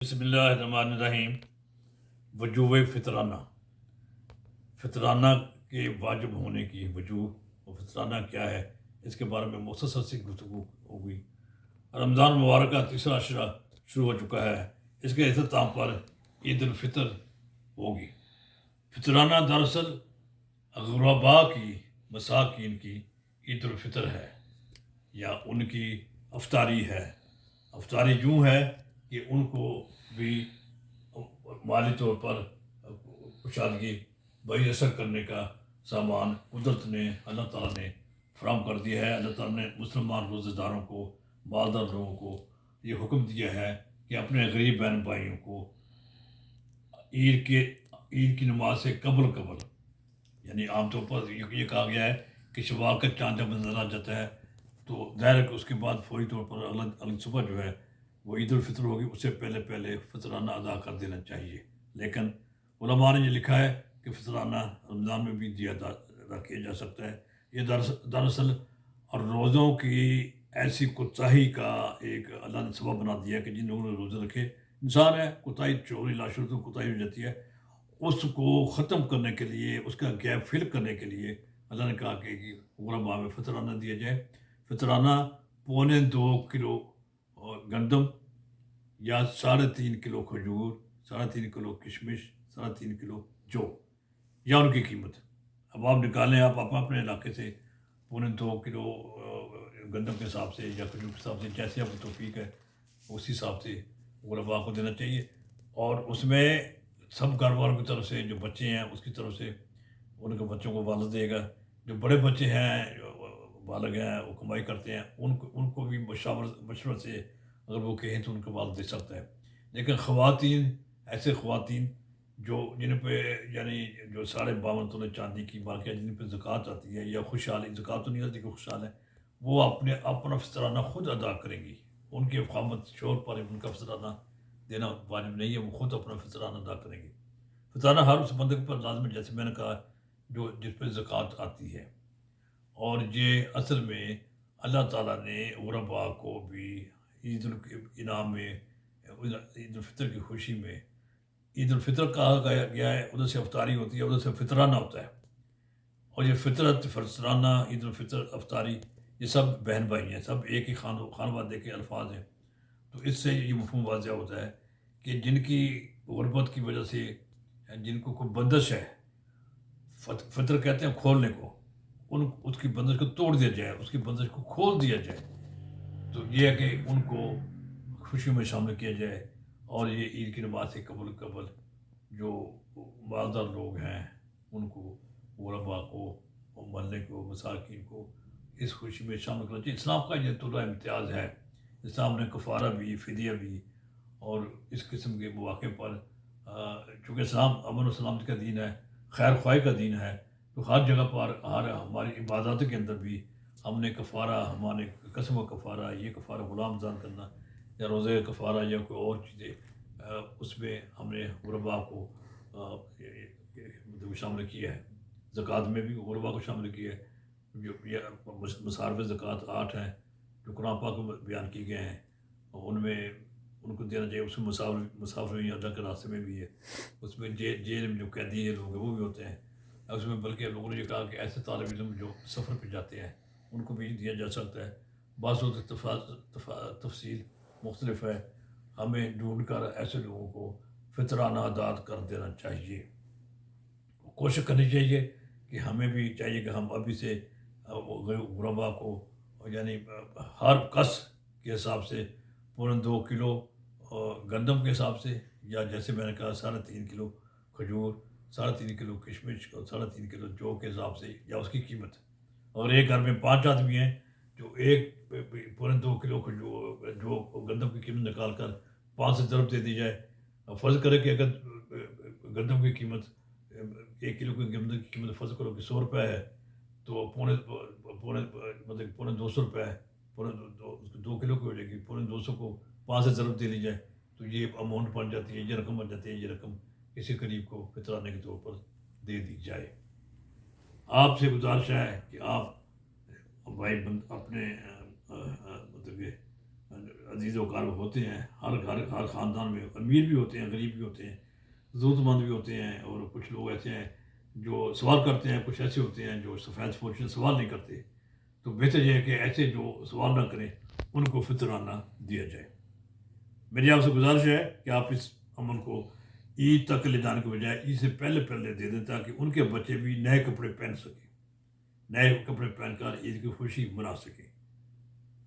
بسم اللہ الرحمن الرحیم۔ وجوہ فطرانہ کے واجب ہونے کی وجوہ و فطرانہ کیا ہے، اس کے بارے میں مختصر سی گفتگو ہوگی۔ رمضان مبارک کا تیسرا عشرہ شروع ہو چکا ہے، اس کے اختتام پر عید الفطر ہوگی۔ فطرانہ دراصل غرباء کی مساکین کی عید الفطر ہے یا ان کی افطاری ہے۔ افطاری یوں ہے کہ ان کو بھی مالی طور پر کشادگی میسر کرنے کا سامان قدرت نے، اللہ تعالیٰ نے فراہم کر دیا ہے۔ اللہ تعالیٰ نے مسلمان روزہ داروں کو، مالدار لوگوں کو یہ حکم دیا ہے کہ اپنے غریب بہن بھائیوں کو عید کی نماز سے قبل یعنی عام طور پر یہ کہا گیا ہے کہ شوال کا چاند جب نظر آ جاتا ہے تو ظاہر ہے کہ اس کے بعد فوری طور پر اگلی صبح جو ہے وہ عید الفطر ہوگی، اس سے پہلے فطرانہ ادا کر دینا چاہیے۔ لیکن علماء نے یہ لکھا ہے کہ فطرانہ رمضان میں بھی ادا کیا جا سکتا ہے۔ یہ دراصل روزوں کی ایسی کوتاہی کا ایک اللہ نے سبب بنا دیا ہے کہ جن لوگوں نے روزے رکھے، انسان ہے، کوتاہی چوری لاشر تو کوتاہی ہو جاتی ہے، اس کو ختم کرنے کے لیے، اس کا گیپ فل کرنے کے لیے اللہ نے کہا کہ غرباء میں فطرانہ دیا جائے۔ فطرانہ 2.25 کلو گندم یا 3.5 کلو کھجور، 3.5 کلو کشمش، 3.5 کلو جو یا ان کی قیمت اب آپ نکالیں، آپ اپنے علاقے سے 2.25 کلو گندم کے حساب سے یا کھجور کے حساب سے جیسے آپ کو توفیق ہے اسی حساب سے غرباء کو دینا چاہیے۔ اور اس میں سب گھر والوں کی طرف سے جو بچے ہیں اس کی طرف سے ان کے بچوں کو والد دے گا، جو بڑے بچے ہیں بالغ ہیں وہ کمائی کرتے ہیں ان کو بھی مشورت سے اگر وہ کہیں تو ان کے والد دے سکتا ہے۔ لیکن ایسے خواتین جن پہ یعنی جو 52.5 تولے چاندی کی باقیہ جن پہ زکوٰۃ آتی ہے یا خوشحالی، زکوٰۃ تو نہیں آتی کہ خوشحال ہے، وہ اپنا فطرانہ خود ادا کریں گی۔ ان کے فخامت شور پر ان کا فطرانہ دینا واجب نہیں ہے، وہ خود اپنا فطرانہ ادا کریں گی۔ فطرانہ ہر اس بندے پر لازم ہے، جیسے میں نے کہا، جس پہ زکوٰۃ آتی ہے۔ اور یہ اصل میں اللہ تعالیٰ نے غرباء کو بھی عید انعام میں، عید الفطر کی خوشی میں، عید الفطر کہا گیا ہے، ادھر سے افطاری ہوتی ہے، ادھر سے فطرانہ ہوتا ہے۔ اور یہ فطرت، فطرانہ، عید الفطر، افطاری، یہ سب بہن بھائی ہیں، سب ایک ہی خانوادے کے الفاظ ہیں۔ تو اس سے یہ مفہوم واضح ہوتا ہے کہ جن کی غربت کی وجہ سے جن کو کوئی بندش ہے، فطر کہتے ہیں کھولنے کو، اس کی بندش کو توڑ دیا جائے، اس کی بندش کو کھول دیا جائے، تو یہ ہے کہ ان کو خوشی میں شامل کیا جائے۔ اور یہ عید کی نماز سے قبل جو مالدار لوگ ہیں ان کو، غرباء کو، محلے کو، مساکین کو اس خوشی میں شامل کرنا چاہیے۔ اسلام کا یہ طلوع امتیاز ہے۔ اسلام نے کفارہ بھی، فدیہ بھی اور اس قسم کے مواقع پر چونکہ اسلام امن و سلامتی کا دین ہے، خیر خواہی کا دین ہے، تو ہر جگہ پر ہماری عبادات کے اندر بھی ہم نے کفارہ، ہمارے قسم و کفارہ، یہ کفارہ غلام آزاد کرنا یا روزے کا کفارہ یا کوئی اور چیزیں، اس میں ہم نے غرباء کو شامل کیا ہے۔ زکوٰۃ میں بھی غرباء کو شامل کیا ہے۔ جو مصارف زکوٰۃ 8 ہیں جو قرآن پاک میں بیان کی گئے ہیں، ان میں ان کو دینا چاہیے۔ اس میں مسافر اللہ کے راستے میں بھی ہے، اس میں جیل میں جو قیدی لوگ ہیں وہ بھی ہوتے ہیں، اس میں بلکہ لوگوں نے یہ کہا کہ ایسے طالب علم جو سفر پہ جاتے ہیں ان کو بھی دیا جا سکتا ہے۔ بعض وقت تفصیل مختلف ہے، ہمیں ڈھونڈ کر ایسے لوگوں کو فطرانہ ادا کر دینا چاہیے۔ کوشش کرنی چاہیے کہ ہمیں بھی چاہیے کہ ہم ابھی سے غرباء کو یعنی ہر کس کے حساب سے 2.25 کلو گندم کے حساب سے، یا جیسے میں نے کہا 3.5 کلو کھجور، 3.5 کلو کشمش اور 3.5 کلو جو کے حساب سے یا اس کی قیمت۔ اور ایک گھر میں 5 آدمی ہیں جو 1.2 کلو جو گندم کی قیمت نکال کر 5 سے ضرب دے دی جائے۔ فرض کرے کہ اگر گندم کی قیمت 1 کلو کی گندم کی قیمت فرض کرو کہ 100 روپے ہے، تو مطلب 250 روپے ہے، 2 کلو کی ہو جائے گی، 250 کو 5 سے ضرب دے لی جائے تو یہ اماؤنٹ بن جاتی ہے، یہ رقم بن جاتی ہے۔ یہ رقم کسی غریب کو فطرانے کے طور پر دے دی جائے۔ آپ سے گزارش ہے کہ آپ بھائی اپنے مطلب عزیز و اقارب ہوتے ہیں، ہر گھر ہر خاندان میں امیر بھی ہوتے ہیں، غریب بھی ہوتے ہیں، ضرورت مند بھی ہوتے ہیں، اور کچھ لوگ ایسے ہیں جو سوال کرتے ہیں، کچھ ایسے ہوتے ہیں جو سفید پوش سوال نہیں کرتے. تو بہتر یہ ہے کہ ایسے جو سوال نہ کریں ان کو فطرانہ دیا جائے. میری آپ سے گزارش ہے کہ آپ اس عمل کو عید تک لے جانے کے بجائے عید سے پہلے پہلے دے دیں تاکہ ان کے بچے بھی نئے کپڑے پہن سکیں، نئے کپڑے پہن کر عید کی خوشی منا سکیں.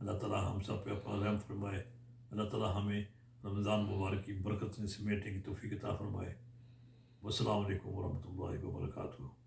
اللہ تعالیٰ ہم سب پہ اپنا رحم فرمائے. اللہ تعالیٰ ہمیں رمضان مبارک کی برکت سے سمیٹنے کی توفیق عطا فرمائے. والسلام علیکم ورحمۃ اللہ وبرکاتہ.